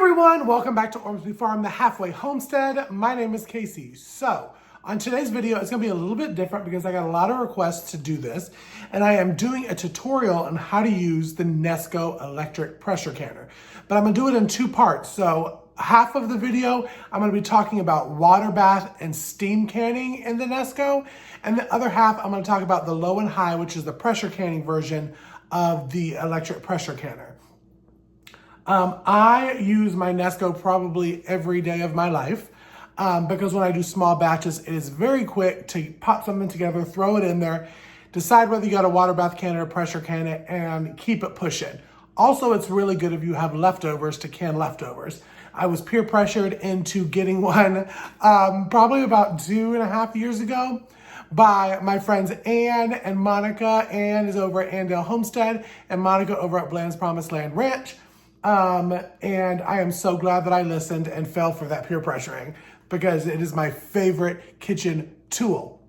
everyone, welcome back to Ormsby Farm, the halfway homestead. My name is Casey. So on today's video, it's gonna be a little bit different because I got a lot of requests to do this, and I am doing a tutorial on how to use the Nesco Electric Pressure Canner. But I'm gonna do it in two parts. So half of the video, I'm gonna be talking about water bath and steam canning in the Nesco, and the other half, I'm gonna talk about the low and high, which is the pressure canning version of the electric pressure canner. I use my Nesco probably every day of my life because when I do small batches, it is very quick to pop something together, throw it in there, decide whether you got a water bath canner or pressure canner, and keep it pushing. Also, it's really good if you have leftovers to can leftovers. I was peer pressured into getting one probably about 2.5 years ago by my friends Ann and Monica. Ann is over at Andale Homestead and Monica over at Bland's Promised Land Ranch. And I am so glad that I listened and fell for that peer pressuring because it is my favorite kitchen tool.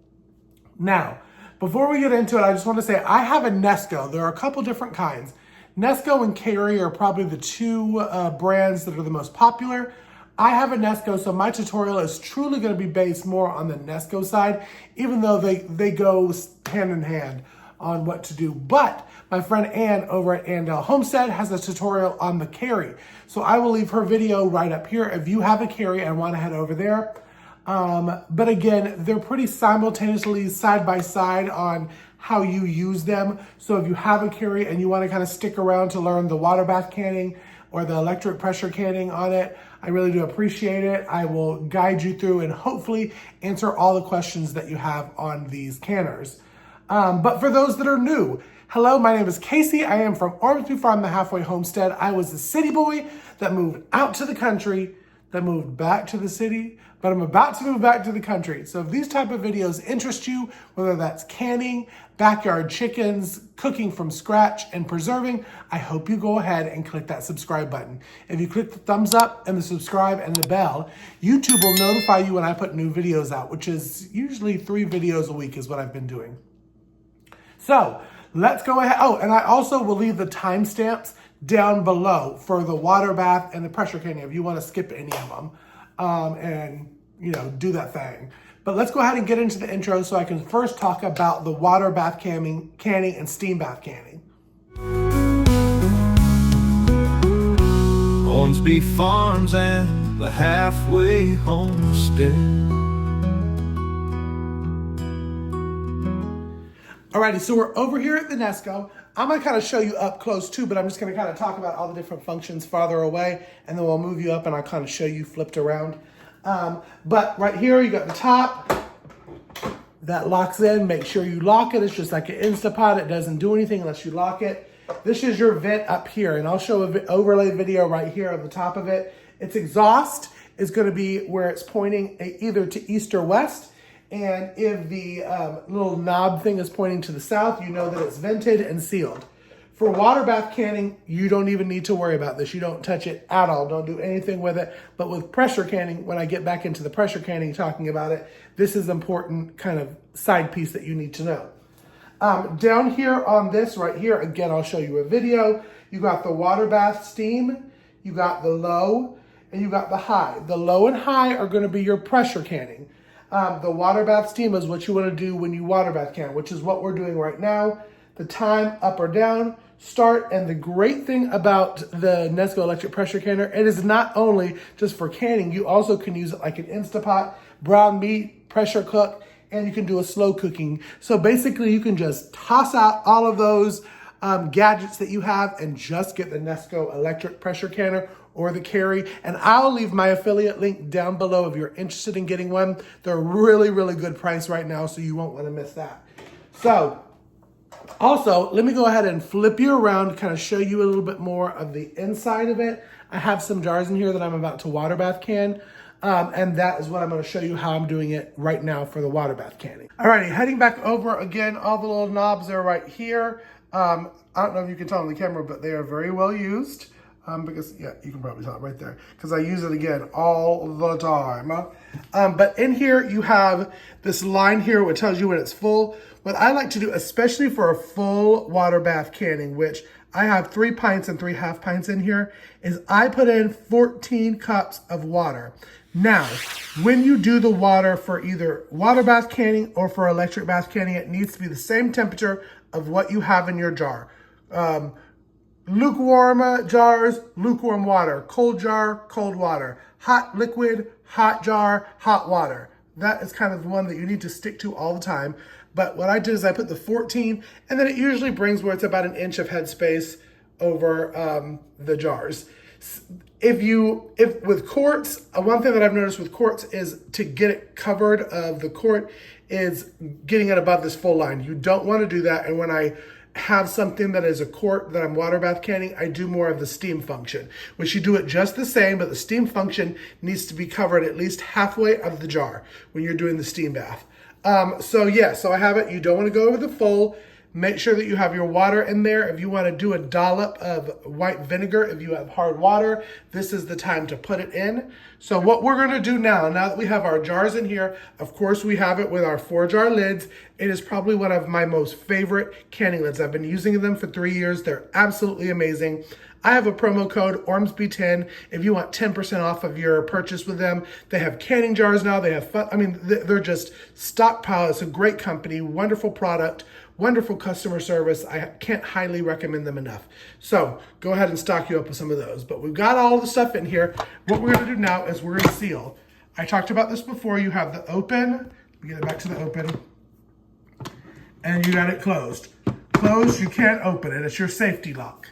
Now, before we get into it, I just want to say I have a Nesco. There are a couple different kinds. Nesco and Carey are probably the two brands that are the most popular. I have a Nesco, so my tutorial is truly going to be based more on the Nesco side, even though they go hand in hand on what to do. But my friend Ann over at Andale Homestead has a tutorial on the Carey. So I will leave her video right up here if you have a Carey and want to head over there. But again, they're pretty simultaneously side by side on how you use them. So if you have a Carey and you want to kind of stick around to learn the water bath canning or the electric pressure canning on it, I really do appreciate it. I will guide you through and hopefully answer all the questions that you have on these canners. But for those that are new, hello, my name is Casey. I am from Ormsby Farm, the halfway homestead. I was a city boy that moved out to the country, that moved back to the city, but I'm about to move back to the country. So if these type of videos interest you, whether that's canning, backyard chickens, cooking from scratch, and preserving, I hope you go ahead and click that subscribe button. If you click the thumbs up and the subscribe and the bell, YouTube will notify you when I put new videos out, which is usually 3 videos a week is what I've been doing. So let's go ahead. Oh, and I also will leave the timestamps down below for the water bath and the pressure canning if you want to skip any of them and, you know, do that thing. But let's go ahead and get into the intro so I can first talk about the water bath canning and steam bath canning. Ormsby Farms and the halfway homestead. Alrighty, so we're over here at the Nesco. I'm gonna kind of show you up close too, but I'm just gonna kind of talk about all the different functions farther away, and then we'll move you up and I'll kind of show you flipped around. But right here, you got the top that locks in. Make sure you lock it. It's just like an Instapot. It doesn't do anything unless you lock it. This is your vent up here, and I'll show an overlay video right here on the top of it. Its exhaust is gonna be where it's pointing either to east or west. And if the little knob thing is pointing to the south, you know that it's vented and sealed. For water bath canning, you don't even need to worry about this. You don't touch it at all. Don't do anything with it. But with pressure canning, when I get back into the pressure canning talking about it, this is important kind of side piece that you need to know. Down here on this right here, again, I'll show you a video. You got the water bath steam, you got the low, and you got the high. The low and high are gonna be your pressure canning. The water bath steam is what you want to do when you water bath can, which is what we're doing right now. The time, up or down, start. And the great thing about the Nesco Electric Pressure Canner, it is not only just for canning, you also can use it like an Instapot, brown meat, pressure cook, and you can do a slow cooking. So basically you can just toss out all of those gadgets that you have and just get the Nesco Electric Pressure Canner or the Carey. And I'll leave my affiliate link down below if you're interested in getting one. They're really, really good price right now, so you won't want to miss that. So also, let me go ahead and flip you around to kind of show you a little bit more of the inside of it. I have some jars in here that I'm about to water bath can. And that is what I'm going to show you how I'm doing it right now for the water bath canning. Alrighty, heading back over again, all the little knobs are right here. I don't know if you can tell on the camera, but they are very well used. Because, yeah, you can probably tell it right there. Because I use it, again, all the time. But in here, you have this line here which tells you when it's full. What I like to do, especially for a full water bath canning, which I have 3 pints and 3 half pints in here, is I put in 14 cups of water. Now, when you do the water for either water bath canning or for electric bath canning, it needs to be the same temperature of what you have in your jar. Lukewarm jars, lukewarm water. Cold jar, cold water. Hot liquid, hot jar, hot water. That is kind of the one that you need to stick to all the time. But what I did is I put the 14, and then it usually brings where it's about an inch of headspace over the jars. If with quarts, one thing that I've noticed with quarts is to get it covered of the quart is getting it above this full line. You don't want to do that. And when I have something that is a quart that I'm water bath canning, I do more of the steam function, which you do it just the same, but the steam function needs to be covered at least halfway of the jar when you're doing the steam bath. So I have it. You don't want to go over the full. Make sure that you have your water in there. If you want to do a dollop of white vinegar, if you have hard water, this is the time to put it in. So what we're going to do now that we have our jars in here, of course we have it with our 4-jar lids. It is probably one of my most favorite canning lids. I've been using them for 3 years. They're absolutely amazing. I have a promo code ORMSBY10 if you want 10% off of your purchase with them. They have canning jars now. They have fun. I mean, they're just stockpile. It's a great company, wonderful product, wonderful customer service. I can't highly recommend them enough. So go ahead and stock you up with some of those. But we've got all the stuff in here. What we're going to do now is we're going to seal. I talked about this before. You have the open. Let me get it back to the open. And you got it closed. Closed, you can't open it. It's your safety lock.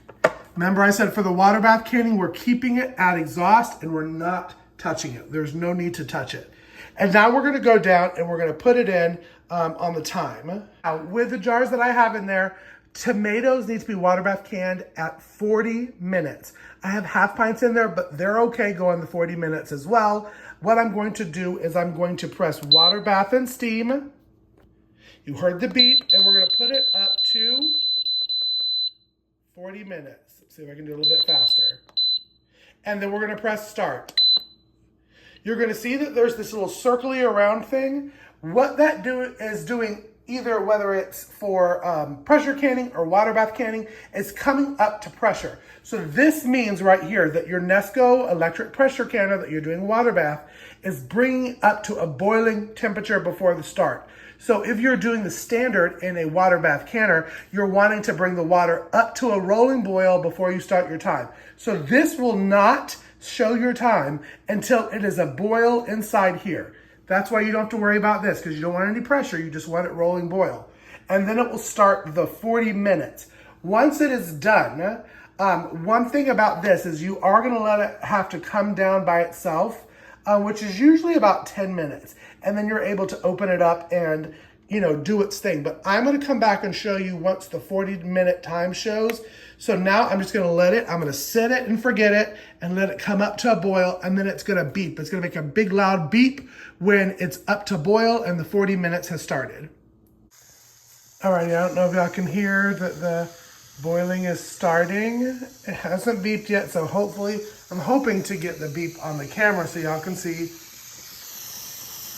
Remember I said for the water bath canning, we're keeping it at exhaust and we're not touching it. There's no need to touch it. And now we're gonna go down and we're gonna put it in on the time. Now, with the jars that I have in there, tomatoes need to be water bath canned at 40 minutes. I have half pints in there, but they're okay going the 40 minutes as well. What I'm going to do is I'm going to press water bath and steam. You heard the beep, and we're gonna put it up to 40 minutes. Let's see if I can do a little bit faster. And then we're gonna press start. You're gonna see that there's this little circly around thing. What that is doing, either whether it's for pressure canning or water bath canning, is coming up to pressure. So this means right here that your Nesco Electric Pressure Canner that you're doing water bath is bringing up to a boiling temperature before the start. So if you're doing the standard in a water bath canner, you're wanting to bring the water up to a rolling boil before you start your time. So this will not show your time until it is a boil inside here. That's why you don't have to worry about this, because you don't want any pressure. You just want it rolling boil. And then it will start the 40 minutes. Once it is done, one thing about this is you are going to let it have to come down by itself, which is usually about 10 minutes. And then you're able to open it up and, do its thing. But I'm going to come back and show you once the 40-minute time shows. So now I'm just going to I'm going to set it and forget it and let it come up to a boil, and then it's going to beep. It's going to make a big loud beep when it's up to boil and the 40 minutes has started. All right, I don't know if y'all can hear that the boiling is starting. It hasn't beeped yet, so hopefully, I'm hoping to get the beep on the camera so y'all can see.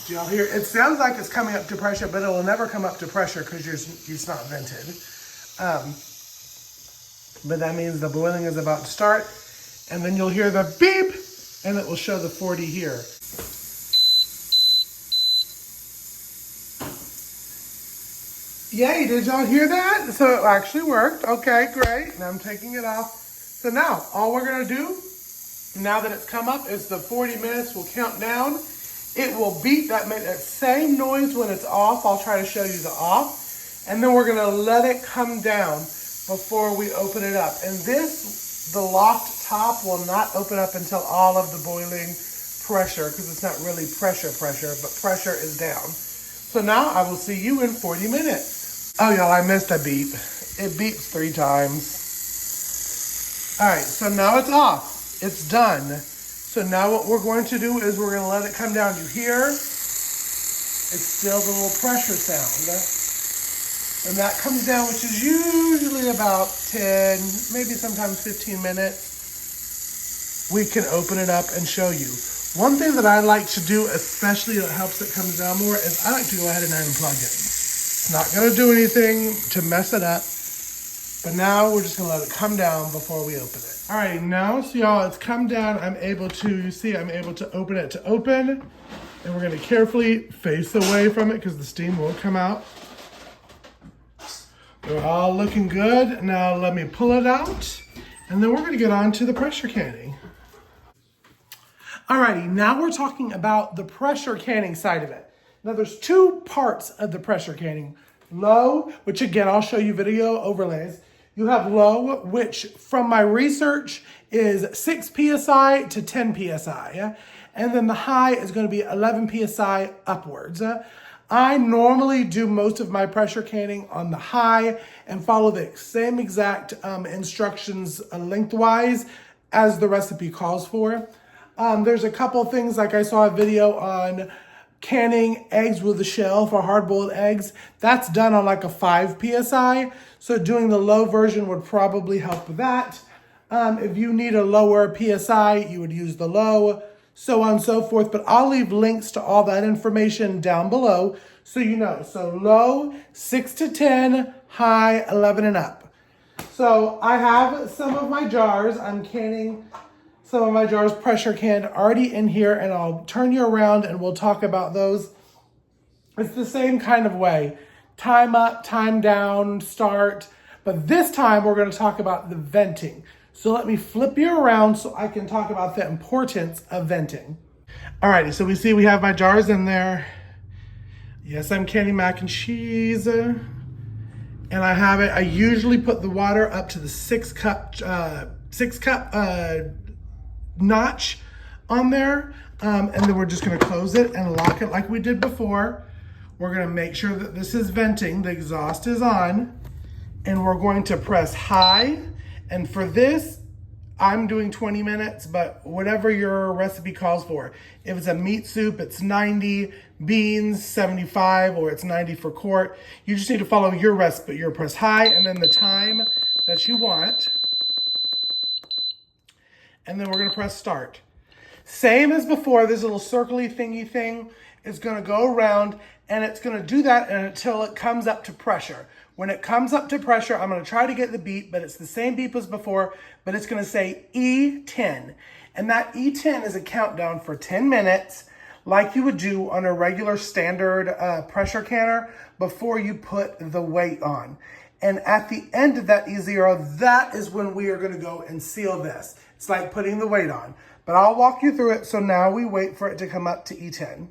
Do y'all hear? It sounds like it's coming up to pressure, but it will never come up to pressure because it's not vented. But that means the boiling is about to start, and then you'll hear the beep, and it will show the 40 here. Yay, did y'all hear that? So it actually worked. Okay, great. Now I'm taking it off. So now, all we're gonna do, now that it's come up, is the 40 minutes will count down. It will beep, that same noise when it's off. I'll try to show you the off. And then we're gonna let it come down before we open it up. And the locked top will not open up until all of the boiling pressure, because it's not really pressure, but pressure is down. So now I will see you in 40 minutes. Oh, y'all, I missed a beep. It beeps 3 times. All right, so now it's off. It's done. So now what we're going to do is we're going to let it come down. You hear? It's still the little pressure sound. And that comes down, which is usually about 10, maybe sometimes 15 minutes. We can open it up and show you. One thing that I like to do, especially that helps it come down more, is I like to go ahead and unplug it. It's not going to do anything to mess it up. But now we're just gonna let it come down before we open it. All right, now, so y'all, it's come down. I'm able to open it to open. And we're gonna carefully face away from it because the steam won't come out. They're all looking good. Now let me pull it out, and then we're gonna get on to the pressure canning. Alrighty, now we're talking about the pressure canning side of it. Now there's two parts of the pressure canning. Low, which again, I'll show you video overlays. You have low, which from my research is 6 PSI to 10 PSI. Yeah? And then the high is gonna be 11 PSI upwards. I normally do most of my pressure canning on the high and follow the same exact instructions lengthwise as the recipe calls for. There's a couple things, like I saw a video on canning eggs with a shell for hard-boiled eggs. That's done on like a 5 PSI. So doing the low version would probably help with that. If you need a lower PSI, you would use the low, so on and so forth. But I'll leave links to all that information down below so you know. So low, 6 to 10, high, 11 and up. So I have some of my jars. I'm canning some of my jars pressure canned already in here, and I'll turn you around and we'll talk about those. It's the same kind of way. Time up, time down, start. But this time we're gonna talk about the venting. So let me flip you around so I can talk about the importance of venting. Alrighty, so we have my jars in there. Yes, I'm canning mac and cheese. And I have it, I usually put the water up to the 6 cup notch on there. And then we're just gonna close it and lock it like we did before. We're gonna make sure that this is venting, the exhaust is on, and we're going to press high. And for this, I'm doing 20 minutes, but whatever your recipe calls for. If it's a meat soup, it's 90, beans, 75, or it's 90 for quart. You just need to follow your recipe. You're press high and then the time that you want. And then we're gonna press start. Same as before, this little circly thingy thing is gonna go around, and it's gonna do that until it comes up to pressure. When it comes up to pressure, I'm gonna try to get the beep, but it's the same beep as before, but it's gonna say E10. And that E10 is a countdown for 10 minutes, like you would do on a regular standard pressure canner before you put the weight on. And at the end of that E0, that is when we are gonna go and seal this. It's like putting the weight on, but I'll walk you through it. So now we wait for it to come up to E10.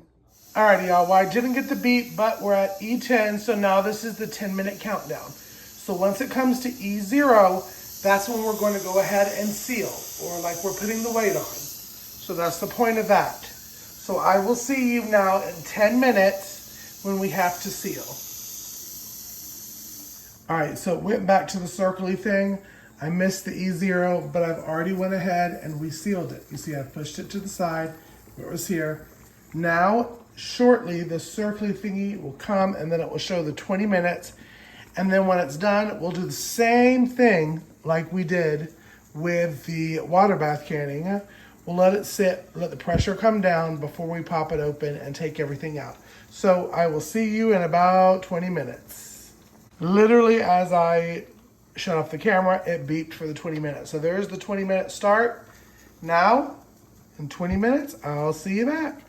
Alrighty, y'all, well, I didn't get the beep, but we're at E10, so now this is the 10-minute countdown. So once it comes to E0, that's when we're going to go ahead and seal, or like we're putting the weight on. So that's the point of that. So I will see you now in 10 minutes when we have to seal. Alright, so it went back to the circly thing. I missed the E0, but I've already went ahead and we sealed it. You see, I pushed it to the side where it was here. Now, shortly, the circly thingy will come and then it will show the 20 minutes. And then when it's done, we'll do the same thing like we did with the Waterbath canning. We'll let it sit, let the pressure come down before we pop it open and take everything out. So I will see you in about 20 minutes. Literally, as I shut off the camera, it beeped for the 20 minutes. So there's the 20-minute start. Now, in 20 minutes, I'll see you back.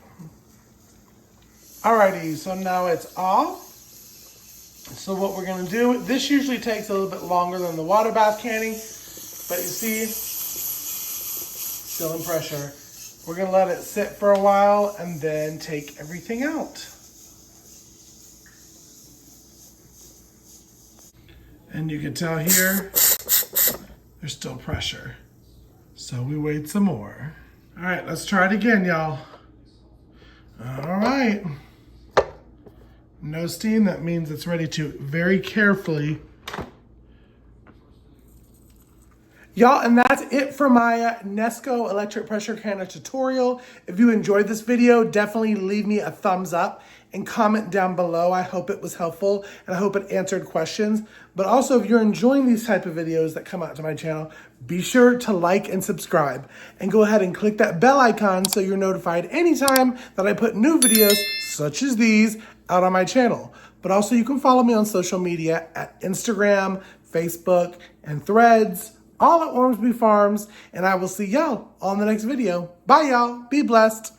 Alrighty, so now it's off. So what we're gonna do, this usually takes a little bit longer than the water bath canning, but you see, still in pressure. We're gonna let it sit for a while and then take everything out. And you can tell here, there's still pressure. So we wait some more. All right, let's try it again, y'all. All right. No steam, that means it's ready to very carefully. Y'all, and that's it for my Nesco Electric Pressure Canner tutorial. If you enjoyed this video, definitely leave me a thumbs up and comment down below. I hope it was helpful and I hope it answered questions. But also, if you're enjoying these type of videos that come out to my channel, be sure to like and subscribe and go ahead and click that bell icon so you're notified anytime that I put new videos such as these out on my channel. But also you can follow me on social media at Instagram, Facebook, and Threads, all at Ormsby Farms, and I will see y'all on the next video. Bye, y'all. Be blessed.